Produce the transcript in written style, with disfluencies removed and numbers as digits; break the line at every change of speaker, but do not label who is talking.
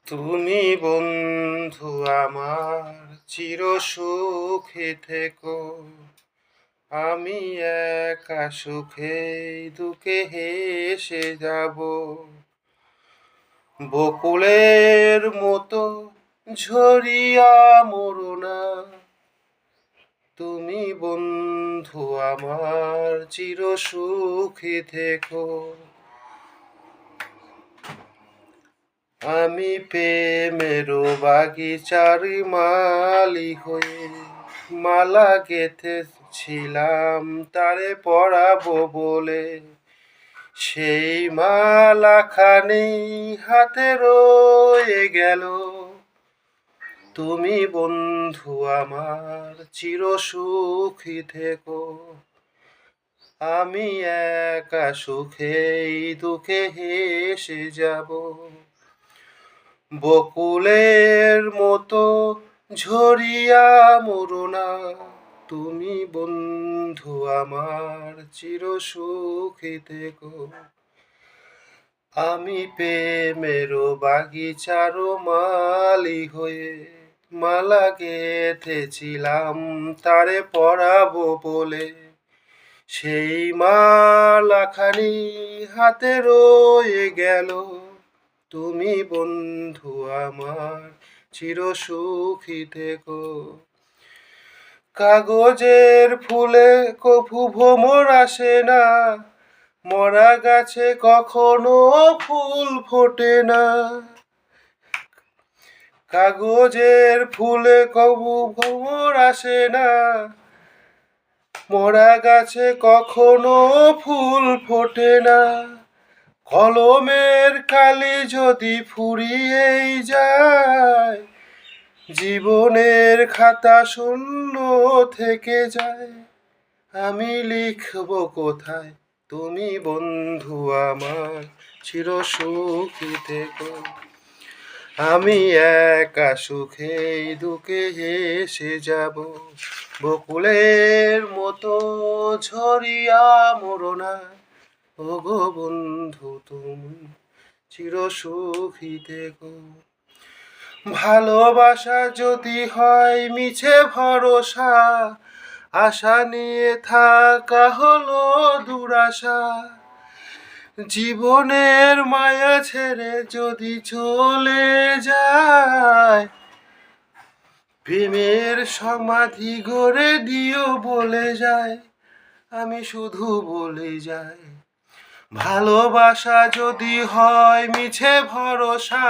তুমি বন্ধু আমার চির সুখে থেকো, আমি একা সুখে দুঃখে হেসে যাব। বকুলের মতো ঝরিয়া মরো না, তুমি বন্ধু আমার চির সুখে থেকো। আমি প্রেমের বাগিচার মালি হয়ে মালা গেঁথেছিলাম তারে পরাবো বলে। সেই মালাখানি হাতে রয়ে গেল, তুমি বন্ধু আমার চির সুখী থেকো। আমি একা সুখেই দুঃখে হেসে যাব। বকুলের মতো ঝরিয়া মরো না, তুমি বন্ধু আমার চির সুখী থেকো। আমি প্রেমের বাগিচার মালি হয়ে মালা গেঁথেছিলাম তারে পরাবো বলে। সেই মালাখানি হাতে রয়ে গেল, তুমি বন্ধু আমার চির সুখী থেকো। কাগজের ফুলে কভু ভ্রমর আসে না, মরা গাছে কখনো ফুল ফোটে না। কাগজের ফুলে কভু ভ্রমর আসে না, মরা গাছে কখনো ফুল ফোটে না। কলমের কালি যদি ফুরিয়েই যায়, জীবনের খাতা শূন্য থেকে যায়। আমি লিখব কোথায়, তুমি বন্ধু আমার চির সুখী থেকো। আমি একা সুখেই দুঃখে হেসে যাব। বকুলের মতো ঝরিয়া মরো না, ওগো বন্ধু তুমি চির সুখী থেকো। ভালোবাসা যদি হয় মিছে ভরসা, আশা নিয়ে থাকা হলো দুরাশা। জীবনের মায়া ছেড়ে যদি চলে যায়, প্রেমের সমাধি গড়ে দিও বলে যায়। আমি শুধু বলে যাই, ভালোবাসা যদি হয় মিছে ভরসা।